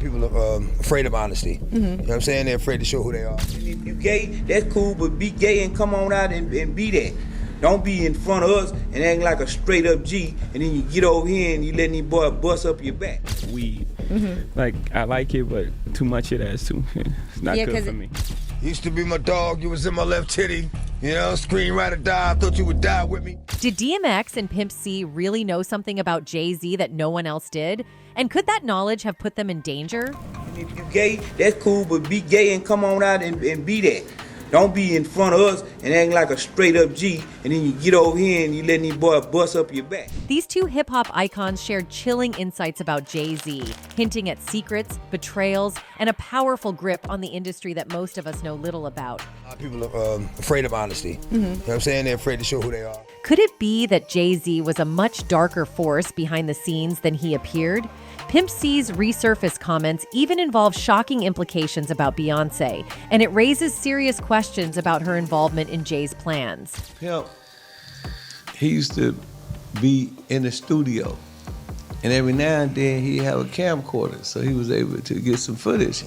People are afraid of honesty. You know what I'm saying? They're afraid to show who they are. If you gay, that's cool, but be gay and come on out and be that. Don't be in front of us and act like a straight up G, and then you get over here and you let these boys bust up your back. Weed. Like, I like it, but too much of that is too. It's not good for me. Used to be my dog, you was in my left titty. You know, scream, ride or die, I thought you would die with me. Did DMX and Pimp C really know something about Jay-Z that no one else did? And could that knowledge have put them in danger? If you gay, that's cool, but be gay and come on out and be that. Don't be in front of us and act like a straight up G, and then you get over here and you let these boys bust up your back. These two hip-hop icons shared chilling insights about Jay-Z, hinting at secrets, betrayals, and a powerful grip on the industry that most of us know little about. People are afraid of honesty. You know what I'm saying? They're afraid to show who they are. Could it be that Jay-Z was a much darker force behind the scenes than he appeared? Pimp C's resurfaced comments even involve shocking implications about Beyonce, and it raises serious questions about her involvement in Jay's plans. Pimp, he used to be in the studio, and every now and then he'd have a camcorder, so he was able to get some footage.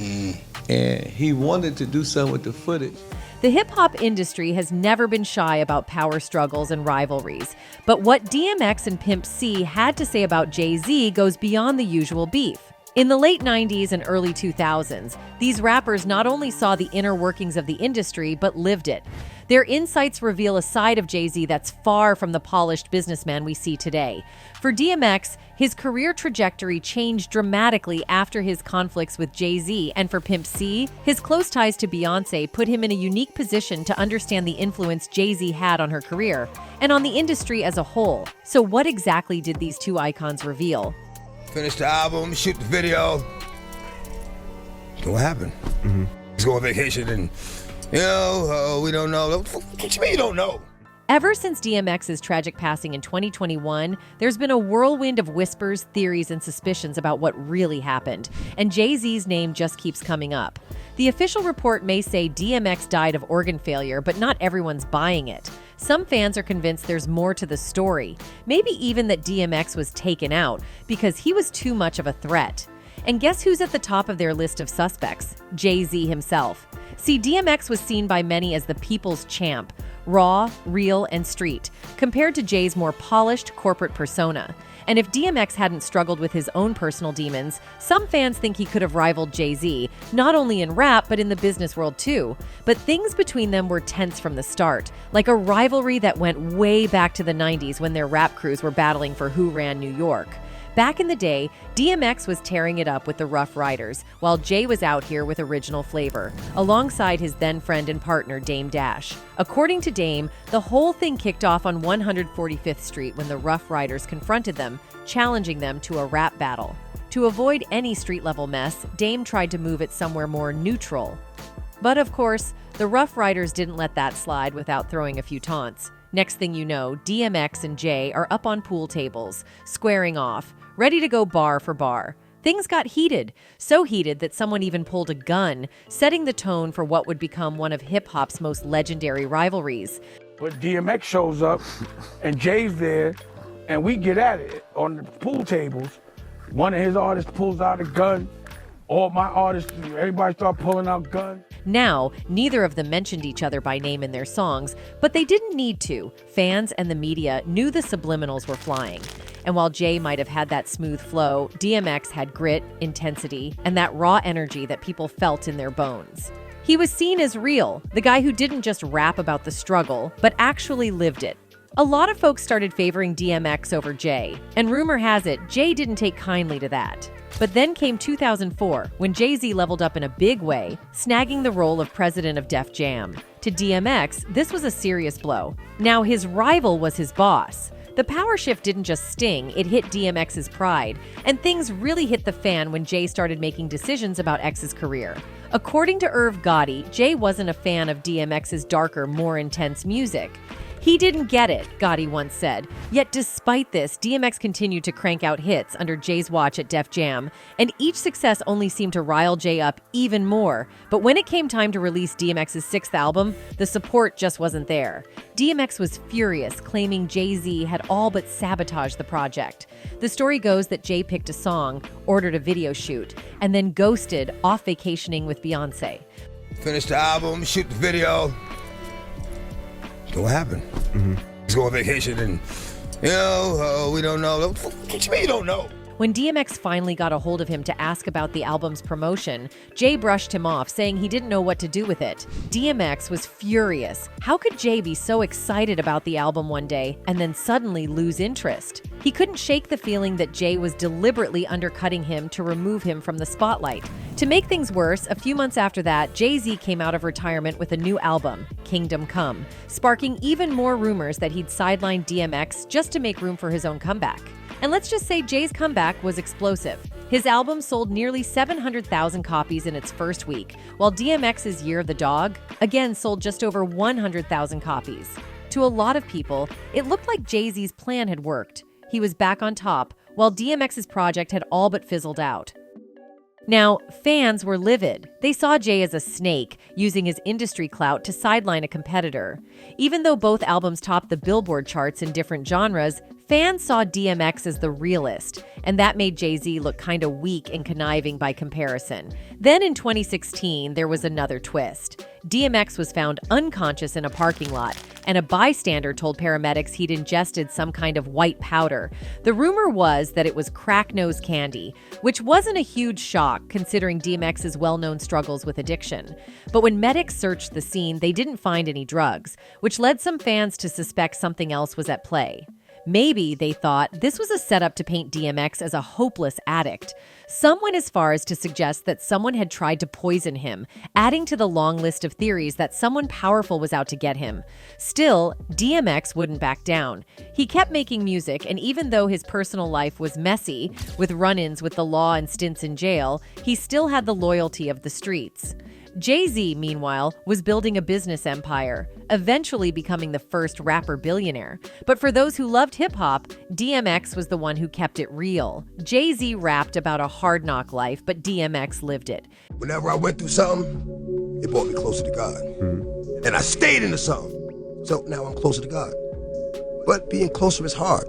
And he wanted to do something with the footage. The hip-hop industry has never been shy about power struggles and rivalries, but what DMX and Pimp C had to say about Jay-Z goes beyond the usual beef. In the late 90s and early 2000s, these rappers not only saw the inner workings of the industry, but lived it. Their insights reveal a side of Jay-Z that's far from the polished businessman we see today. For DMX, his career trajectory changed dramatically after his conflicts with Jay-Z, and for Pimp C, his close ties to Beyonce put him in a unique position to understand the influence Jay-Z had on her career and on the industry as a whole. So what exactly did these two icons reveal? Finish the album, shoot the video. What happened? Let's go on vacation and, you know, we don't know. What you mean you don't know? Ever since DMX's tragic passing in 2021, there's been a whirlwind of whispers, theories, and suspicions about what really happened, and Jay-Z's name just keeps coming up. The official report may say DMX died of organ failure, but not everyone's buying it. Some fans are convinced there's more to the story, maybe even that DMX was taken out because he was too much of a threat. And guess who's at the top of their list of suspects? Jay-Z himself. See, DMX was seen by many as the people's champ, raw, real, and street, compared to Jay's more polished corporate persona. And if DMX hadn't struggled with his own personal demons, some fans think he could have rivaled Jay-Z, not only in rap, but in the business world too. But things between them were tense from the start, like a rivalry that went way back to the 90s when their rap crews were battling for who ran New York. Back in the day, DMX was tearing it up with the Rough Riders, while Jay was out here with Original Flavor, alongside his then friend and partner Dame Dash. According to Dame, the whole thing kicked off on 145th Street when the Rough Riders confronted them, challenging them to a rap battle. To avoid any street-level mess, Dame tried to move it somewhere more neutral. But of course, the Rough Riders didn't let that slide without throwing a few taunts. Next thing you know, DMX and Jay are up on pool tables, squaring off, ready to go bar for bar. Things got heated, so heated that someone even pulled a gun, setting the tone for what would become one of hip-hop's most legendary rivalries. But DMX shows up, and Jay's there, and we get at it on the pool tables. One of his artists pulls out a gun. All my artists, everybody start pulling out guns. Now, neither of them mentioned each other by name in their songs, but they didn't need to. Fans and the media knew the subliminals were flying. And while Jay might have had that smooth flow, DMX had grit, intensity, and that raw energy that people felt in their bones. He was seen as real, the guy who didn't just rap about the struggle, but actually lived it. A lot of folks started favoring DMX over Jay, and rumor has it, Jay didn't take kindly to that. But then came 2004, when Jay-Z leveled up in a big way, snagging the role of president of Def Jam. To DMX, this was a serious blow. Now his rival was his boss. The power shift didn't just sting, it hit DMX's pride, and things really hit the fan when Jay started making decisions about X's career. According to Irv Gotti, Jay wasn't a fan of DMX's darker, more intense music. He didn't get it, Gotti once said. Yet despite this, DMX continued to crank out hits under Jay's watch at Def Jam, and each success only seemed to rile Jay up even more. But when it came time to release DMX's 6th album, the support just wasn't there. DMX was furious, claiming Jay-Z had all but sabotaged the project. The story goes that Jay picked a song, ordered a video shoot, and then ghosted off vacationing with Beyonce. Finish the album, shoot the video. What happened? Let's go on vacation and, we don't know. What you mean you don't know? When DMX finally got a hold of him to ask about the album's promotion, Jay brushed him off, saying he didn't know what to do with it. DMX was furious. How could Jay be so excited about the album one day and then suddenly lose interest? He couldn't shake the feeling that Jay was deliberately undercutting him to remove him from the spotlight. To make things worse, a few months after that, Jay-Z came out of retirement with a new album, Kingdom Come, sparking even more rumors that he'd sidelined DMX just to make room for his own comeback. And let's just say Jay's comeback was explosive. His album sold nearly 700,000 copies in its first week, while DMX's Year of the Dog, again, sold just over 100,000 copies. To a lot of people, it looked like Jay-Z's plan had worked. He was back on top, while DMX's project had all but fizzled out. Now, fans were livid. They saw Jay as a snake, using his industry clout to sideline a competitor. Even though both albums topped the Billboard charts in different genres, fans saw DMX as the realist, and that made Jay-Z look kinda weak and conniving by comparison. Then in 2016, there was another twist. DMX was found unconscious in a parking lot, and a bystander told paramedics he'd ingested some kind of white powder. The rumor was that it was crack-nose candy, which wasn't a huge shock considering DMX's well-known struggles with addiction. But when medics searched the scene, they didn't find any drugs, which led some fans to suspect something else was at play. Maybe, they thought, this was a setup to paint DMX as a hopeless addict. Some went as far as to suggest that someone had tried to poison him, adding to the long list of theories that someone powerful was out to get him. Still, DMX wouldn't back down. He kept making music, and even though his personal life was messy, with run-ins with the law and stints in jail, he still had the loyalty of the streets. Jay-Z, meanwhile, was building a business empire, eventually becoming the first rapper billionaire. But for those who loved hip-hop, DMX was the one who kept it real. Jay-Z rapped about a hard-knock life, but DMX lived it. Whenever I went through something, it brought me closer to God. And I stayed into something. So now I'm closer to God. But being closer is hard,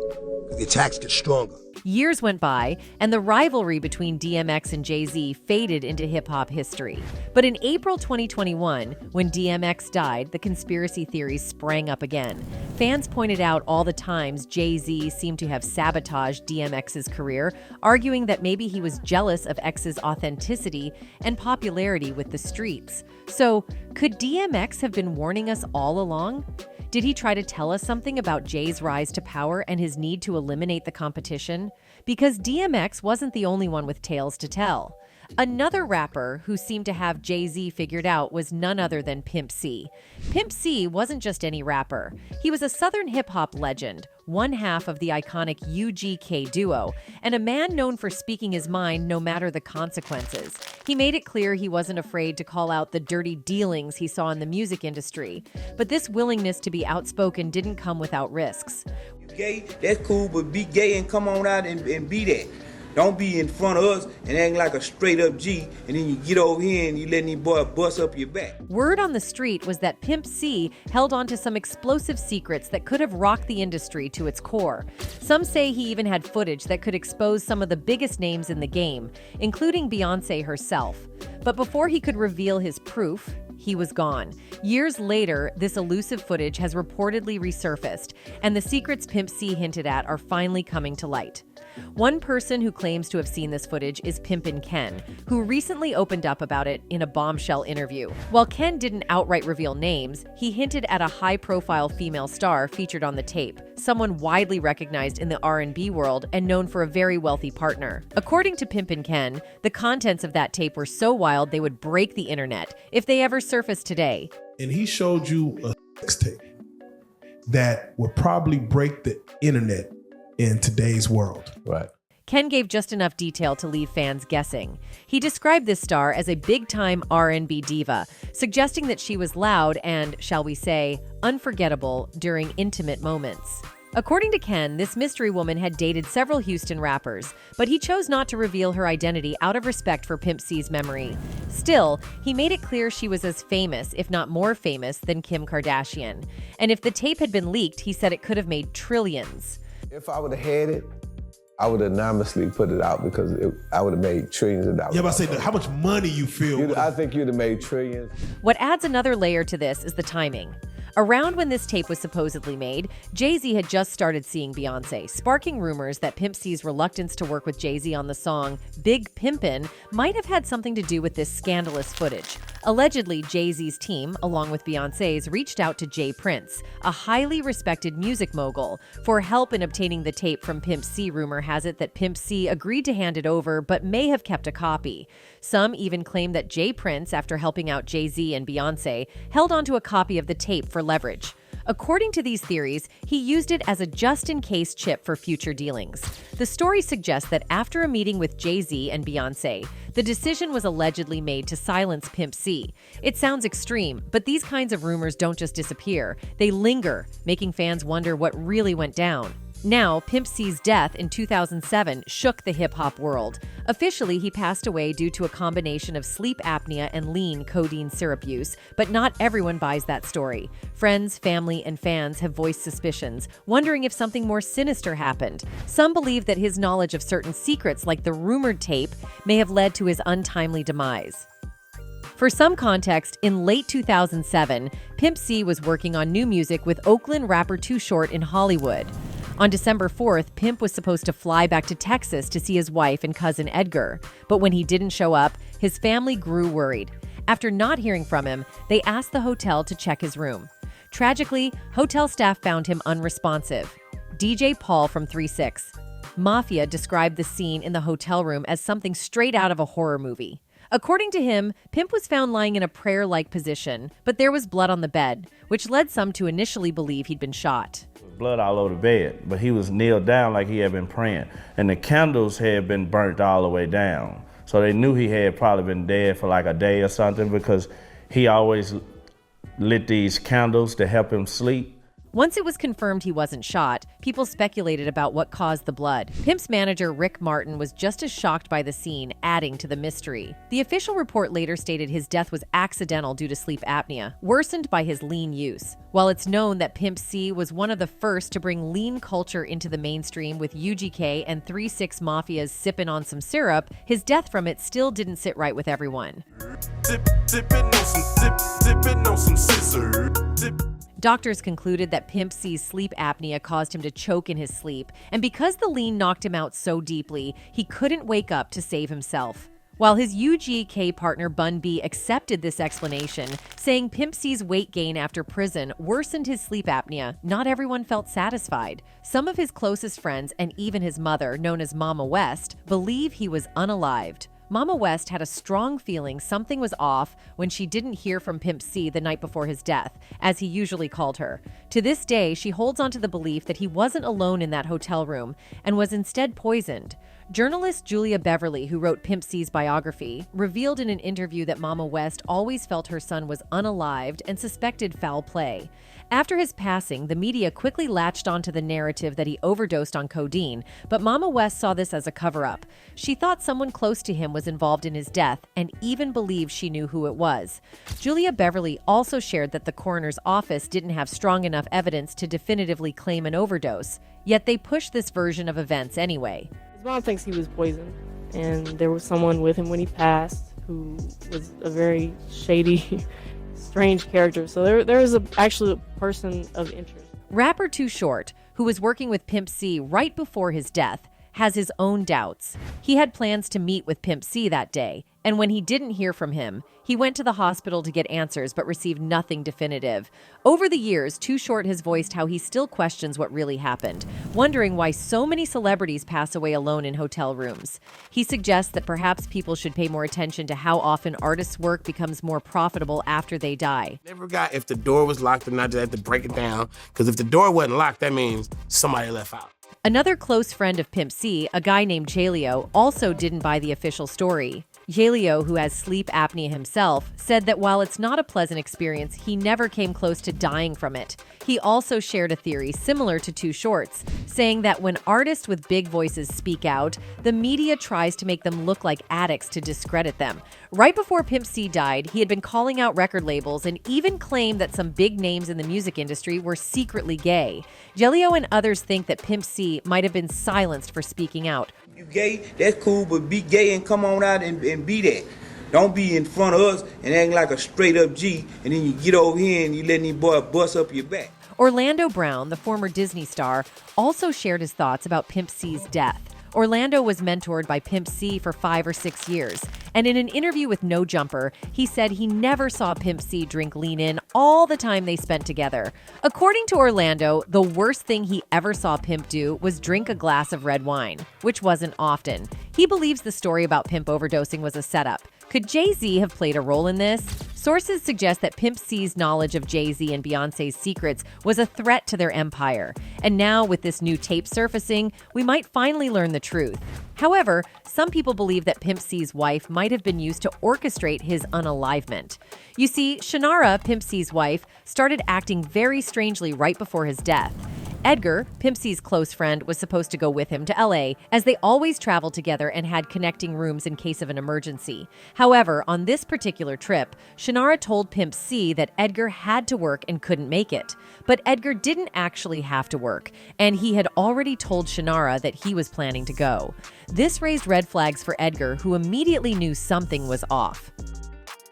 because the attacks get stronger. Years went by, and the rivalry between DMX and Jay-Z faded into hip-hop history. But in April 2021, when DMX died, the conspiracy theories sprang up again. Fans pointed out all the times Jay-Z seemed to have sabotaged DMX's career, arguing that maybe he was jealous of X's authenticity and popularity with the streets. So, could DMX have been warning us all along? Did he try to tell us something about Jay's rise to power and his need to eliminate the competition? Because DMX wasn't the only one with tales to tell. Another rapper who seemed to have Jay-Z figured out was none other than Pimp C. Pimp C wasn't just any rapper. He was a Southern hip-hop legend, one half of the iconic UGK duo, and a man known for speaking his mind no matter the consequences. He made it clear he wasn't afraid to call out the dirty dealings he saw in the music industry. But this willingness to be outspoken didn't come without risks. You gay, that's cool, but be gay and come on out and be that. Don't be in front of us and act like a straight up G, and then you get over here and you let these boys bust up your back. Word on the street was that Pimp C held on to some explosive secrets that could have rocked the industry to its core. Some say he even had footage that could expose some of the biggest names in the game, including Beyonce herself. But before he could reveal his proof, he was gone. Years later, this elusive footage has reportedly resurfaced, and the secrets Pimp C hinted at are finally coming to light. One person who claims to have seen this footage is Pimpin' Ken, who recently opened up about it in a bombshell interview. While Ken didn't outright reveal names, he hinted at a high-profile female star featured on the tape, someone widely recognized in the R&B world and known for a very wealthy partner. According to Pimpin' Ken, the contents of that tape were so wild they would break the internet if they ever surfaced today. And he showed you a sex tape that would probably break the internet in today's world. Right. Ken gave just enough detail to leave fans guessing. He described this star as a big-time R&B diva, suggesting that she was loud and, shall we say, unforgettable during intimate moments. According to Ken, this mystery woman had dated several Houston rappers, but he chose not to reveal her identity out of respect for Pimp C's memory. Still, he made it clear she was as famous, if not more famous, than Kim Kardashian. And if the tape had been leaked, he said it could have made trillions. If I would have had it, I would have anonymously put it out because I would have made trillions of dollars. Yeah, but I say, how much money you feel? I think you'd have made trillions. What adds another layer to this is the timing. Around when this tape was supposedly made, Jay-Z had just started seeing Beyonce, sparking rumors that Pimp C's reluctance to work with Jay-Z on the song Big Pimpin' might have had something to do with this scandalous footage. Allegedly, Jay-Z's team, along with Beyonce's, reached out to Jay Prince, a highly respected music mogul, for help in obtaining the tape from Pimp C. Rumor has it that Pimp C agreed to hand it over, but may have kept a copy. Some even claim that Jay Prince, after helping out Jay-Z and Beyonce, held onto a copy of the tape for leverage. According to these theories, he used it as a just-in-case chip for future dealings. The story suggests that after a meeting with Jay-Z and Beyonce, the decision was allegedly made to silence Pimp C. It sounds extreme, but these kinds of rumors don't just disappear. They linger, making fans wonder what really went down. Now, Pimp C's death in 2007 shook the hip-hop world. Officially, he passed away due to a combination of sleep apnea and lean codeine syrup use, but not everyone buys that story. Friends, family, and fans have voiced suspicions, wondering if something more sinister happened. Some believe that his knowledge of certain secrets, like the rumored tape, may have led to his untimely demise. For some context, in late 2007, Pimp C was working on new music with Oakland rapper Too Short in Hollywood. On December 4th, Pimp was supposed to fly back to Texas to see his wife and cousin Edgar. But when he didn't show up, his family grew worried. After not hearing from him, they asked the hotel to check his room. Tragically, hotel staff found him unresponsive. DJ Paul from 3-6 Mafia described the scene in the hotel room as something straight out of a horror movie. According to him, Pimp was found lying in a prayer-like position, but there was blood on the bed, which led some to initially believe he'd been shot. Blood all over the bed, but he was kneeled down like he had been praying. And the candles had been burnt all the way down. So they knew he had probably been dead for like a day or something because he always lit these candles to help him sleep. Once it was confirmed he wasn't shot, people speculated about what caused the blood. Pimp's manager, Rick Martin, was just as shocked by the scene, adding to the mystery. The official report later stated his death was accidental due to sleep apnea, worsened by his lean use. While it's known that Pimp C was one of the first to bring lean culture into the mainstream with UGK and 3-6 Mafia's Sippin' on Some Syrup, his death from it still didn't sit right with everyone. Sippin' on some scissor. Doctors concluded that Pimp C's sleep apnea caused him to choke in his sleep, and because the lean knocked him out so deeply, he couldn't wake up to save himself. While his UGK partner Bun B accepted this explanation, saying Pimp C's weight gain after prison worsened his sleep apnea, not everyone felt satisfied. Some of his closest friends, and even his mother, known as Mama West, believe he was unalived. Mama West had a strong feeling something was off when she didn't hear from Pimp C the night before his death, as he usually called her. To this day, she holds onto the belief that he wasn't alone in that hotel room and was instead poisoned. Journalist Julia Beverly, who wrote Pimp C's biography, revealed in an interview that Mama West always felt her son was unalived and suspected foul play. After his passing, the media quickly latched onto the narrative that he overdosed on codeine, but Mama West saw this as a cover-up. She thought someone close to him was involved in his death and even believed she knew who it was. Julia Beverly also shared that the coroner's office didn't have strong enough evidence to definitively claim an overdose, yet they pushed this version of events anyway. His mom thinks he was poisoned, and there was someone with him when he passed who was a very shady, strange character. So there is actually a person of interest. Rapper Too Short, who was working with Pimp C right before his death, has his own doubts. He had plans to meet with Pimp C that day, and when he didn't hear from him, he went to the hospital to get answers but received nothing definitive. Over the years, Too Short has voiced how he still questions what really happened, wondering why so many celebrities pass away alone in hotel rooms. He suggests that perhaps people should pay more attention to how often artists' work becomes more profitable after they die. Never forgot if the door was locked or not, just had to break it down, because if the door wasn't locked, that means somebody left out. Another close friend of Pimp C, a guy named Jaleo, also didn't buy the official story. Jaleo, who has sleep apnea himself, said that while it's not a pleasant experience, he never came close to dying from it. He also shared a theory similar to Too Short's, saying that when artists with big voices speak out, the media tries to make them look like addicts to discredit them. Right before Pimp C died, he had been calling out record labels and even claimed that some big names in the music industry were secretly gay. Jaleo and others think that Pimp C might have been silenced for speaking out. You gay, that's cool, but be gay and come on out and be that. Don't be in front of us and act like a straight up G, and then you get over here and you let these boys bust up your back. Orlando Brown, the former Disney star, also shared his thoughts about Pimp C's death. Orlando was mentored by Pimp C for 5 or 6 years, and in an interview with No Jumper, he said he never saw Pimp C drink lean in all the time they spent together. According to Orlando, the worst thing he ever saw Pimp do was drink a glass of red wine, which wasn't often. He believes the story about Pimp overdosing was a setup. Could Jay-Z have played a role in this? Sources suggest that Pimp C's knowledge of Jay-Z and Beyonce's secrets was a threat to their empire. And now, with this new tape surfacing, we might finally learn the truth. However, some people believe that Pimp C's wife might have been used to orchestrate his unalivement. You see, Shannara, Pimp C's wife, started acting very strangely right before his death. Edgar, Pimp C's close friend, was supposed to go with him to LA, as they always traveled together and had connecting rooms in case of an emergency. However, on this particular trip, Shannara told Pimp C that Edgar had to work and couldn't make it. But Edgar didn't actually have to work, and he had already told Shannara that he was planning to go. This raised red flags for Edgar, who immediately knew something was off.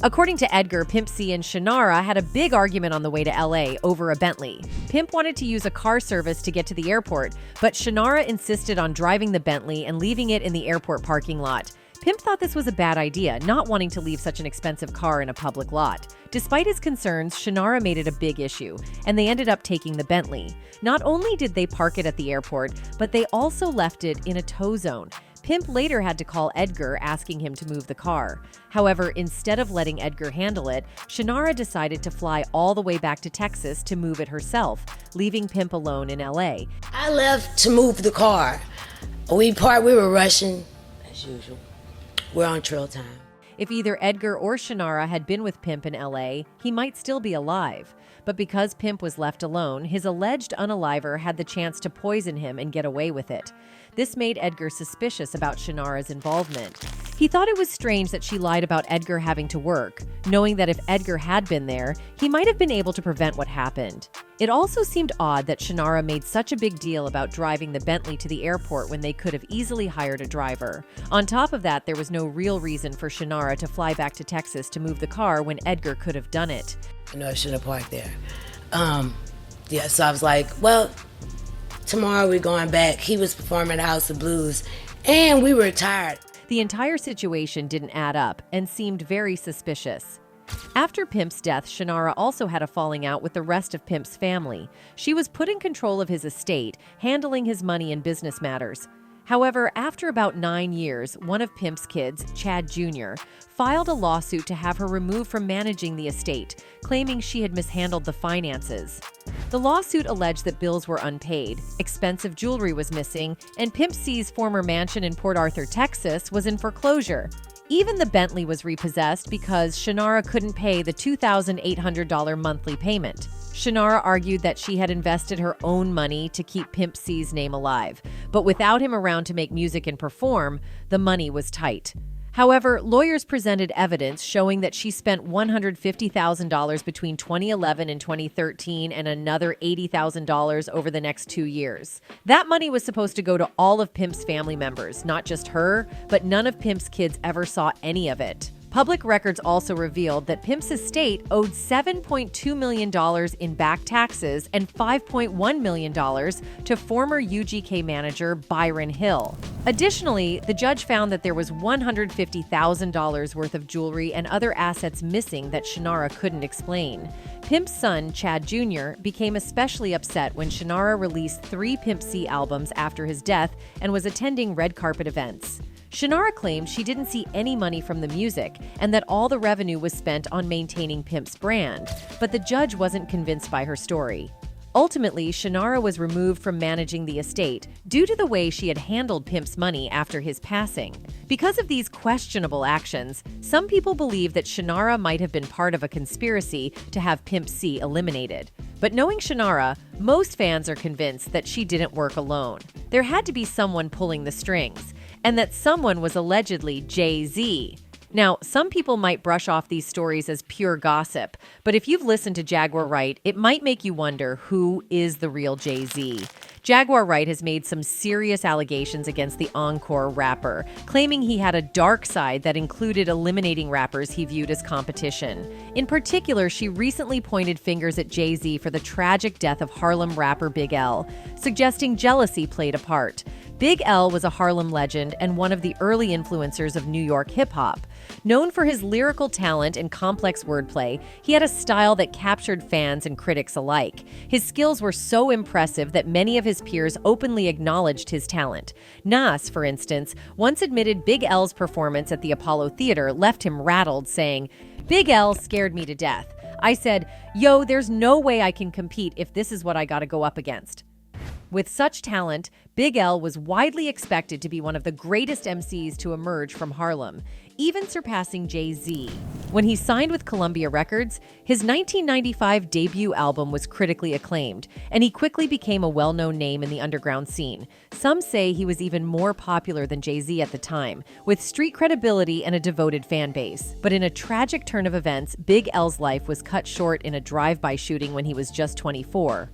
According to Edgar, Pimp C and Shannara had a big argument on the way to LA over a Bentley. Pimp wanted to use a car service to get to the airport, but Shannara insisted on driving the Bentley and leaving it in the airport parking lot. Pimp thought this was a bad idea, not wanting to leave such an expensive car in a public lot. Despite his concerns, Shannara made it a big issue, and they ended up taking the Bentley. Not only did they park it at the airport, but they also left it in a tow zone. Pimp later had to call Edgar, asking him to move the car. However, instead of letting Edgar handle it, Shannara decided to fly all the way back to Texas to move it herself, leaving Pimp alone in LA. I left to move the car. We were rushing, as usual. We're on trail time. If either Edgar or Shannara had been with Pimp in LA, he might still be alive. But because Pimp was left alone, his alleged unaliver had the chance to poison him and get away with it. This made Edgar suspicious about Shannara's involvement. He thought it was strange that she lied about Edgar having to work, knowing that if Edgar had been there, he might have been able to prevent what happened. It also seemed odd that Shannara made such a big deal about driving the Bentley to the airport when they could have easily hired a driver. On top of that, there was no real reason for Shannara to fly back to Texas to move the car when Edgar could have done it. I know I should have parked there. So I was like, well, tomorrow we're going back. He was performing at House of Blues, and we were tired. The entire situation didn't add up and seemed very suspicious. After Pimp's death, Shannara also had a falling out with the rest of Pimp's family. She was put in control of his estate, handling his money and business matters. However, after about 9 years, one of Pimp's kids, Chad Jr., filed a lawsuit to have her removed from managing the estate, claiming she had mishandled the finances. The lawsuit alleged that bills were unpaid, expensive jewelry was missing, and Pimp C's former mansion in Port Arthur, Texas, was in foreclosure. Even the Bentley was repossessed because Shannara couldn't pay the $2,800 monthly payment. Shannara argued that she had invested her own money to keep Pimp C's name alive, but without him around to make music and perform, the money was tight. However, lawyers presented evidence showing that she spent $150,000 between 2011 and 2013 and another $80,000 over the next 2 years. That money was supposed to go to all of Pimp's family members, not just her, but none of Pimp's kids ever saw any of it. Public records also revealed that Pimp's estate owed $7.2 million in back taxes and $5.1 million to former UGK manager Byron Hill. Additionally, the judge found that there was $150,000 worth of jewelry and other assets missing that Shannara couldn't explain. Pimp's son, Chad Jr., became especially upset when Shannara released 3 Pimp C albums after his death and was attending red carpet events. Shannara claimed she didn't see any money from the music and that all the revenue was spent on maintaining Pimp's brand, but the judge wasn't convinced by her story. Ultimately, Shannara was removed from managing the estate due to the way she had handled Pimp's money after his passing. Because of these questionable actions, some people believe that Shannara might have been part of a conspiracy to have Pimp C eliminated. But knowing Shannara, most fans are convinced that she didn't work alone. There had to be someone pulling the strings, and that someone was allegedly Jay-Z. Now, some people might brush off these stories as pure gossip, but if you've listened to Jaguar Wright, it might make you wonder who is the real Jay-Z. Jaguar Wright has made some serious allegations against the Encore rapper, claiming he had a dark side that included eliminating rappers he viewed as competition. In particular, she recently pointed fingers at Jay-Z for the tragic death of Harlem rapper Big L, suggesting jealousy played a part. Big L was a Harlem legend and one of the early influencers of New York hip-hop. Known for his lyrical talent and complex wordplay, he had a style that captured fans and critics alike. His skills were so impressive that many of his peers openly acknowledged his talent. Nas, for instance, once admitted Big L's performance at the Apollo Theater left him rattled, saying, "Big L scared me to death. I said, yo, there's no way I can compete if this is what I gotta go up against." With such talent, Big L was widely expected to be one of the greatest MCs to emerge from Harlem, even surpassing Jay-Z. When he signed with Columbia Records, his 1995 debut album was critically acclaimed, and he quickly became a well-known name in the underground scene. Some say he was even more popular than Jay-Z at the time, with street credibility and a devoted fan base. But in a tragic turn of events, Big L's life was cut short in a drive-by shooting when he was just 24.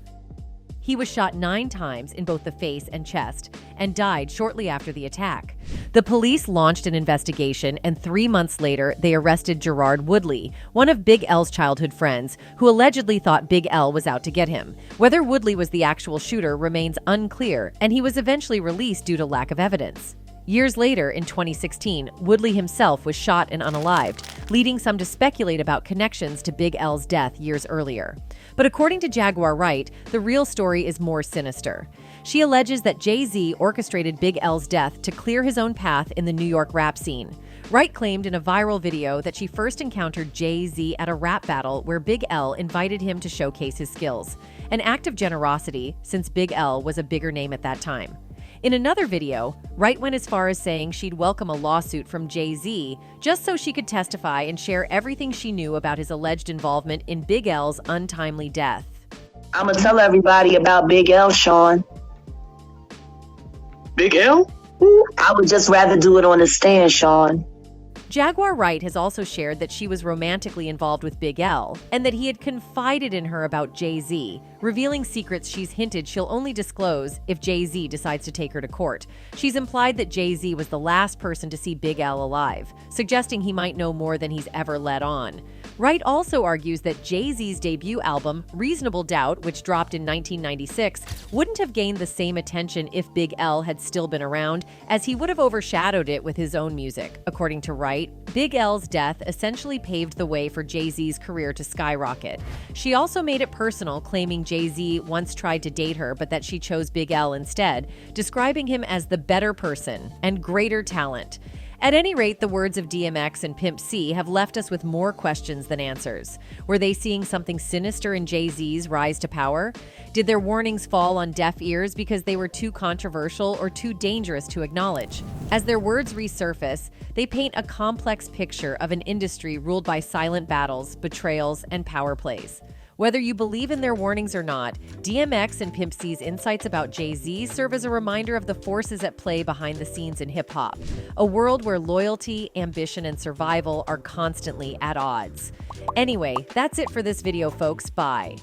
He was shot 9 times in both the face and chest and died shortly after the attack. The police launched an investigation, and 3 months later, they arrested Gerard Woodley, one of Big L's childhood friends, who allegedly thought Big L was out to get him. Whether Woodley was the actual shooter remains unclear, and he was eventually released due to lack of evidence. Years later, in 2016, Woodley himself was shot and unalived, leading some to speculate about connections to Big L's death years earlier. But according to Jaguar Wright, the real story is more sinister. She alleges that Jay-Z orchestrated Big L's death to clear his own path in the New York rap scene. Wright claimed in a viral video that she first encountered Jay-Z at a rap battle where Big L invited him to showcase his skills, an act of generosity since Big L was a bigger name at that time. In another video, Wright went as far as saying she'd welcome a lawsuit from Jay-Z just so she could testify and share everything she knew about his alleged involvement in Big L's untimely death. I'm gonna tell everybody about Big L, Sean. Big L? I would just rather do it on the stand, Sean. Jaguar Wright has also shared that she was romantically involved with Big L and that he had confided in her about Jay-Z, revealing secrets she's hinted she'll only disclose if Jay-Z decides to take her to court. She's implied that Jay-Z was the last person to see Big L alive, suggesting he might know more than he's ever let on. Wright also argues that Jay-Z's debut album, Reasonable Doubt, which dropped in 1996, wouldn't have gained the same attention if Big L had still been around, as he would have overshadowed it with his own music. According to Wright, Big L's death essentially paved the way for Jay-Z's career to skyrocket. She also made it personal, claiming Jay-Z once tried to date her, but that she chose Big L instead, describing him as the better person and greater talent. At any rate, the words of DMX and Pimp C have left us with more questions than answers. Were they seeing something sinister in Jay-Z's rise to power? Did their warnings fall on deaf ears because they were too controversial or too dangerous to acknowledge? As their words resurface, they paint a complex picture of an industry ruled by silent battles, betrayals, and power plays. Whether you believe in their warnings or not, DMX and Pimp C's insights about Jay-Z serve as a reminder of the forces at play behind the scenes in hip-hop, a world where loyalty, ambition, and survival are constantly at odds. Anyway, that's it for this video, folks. Bye.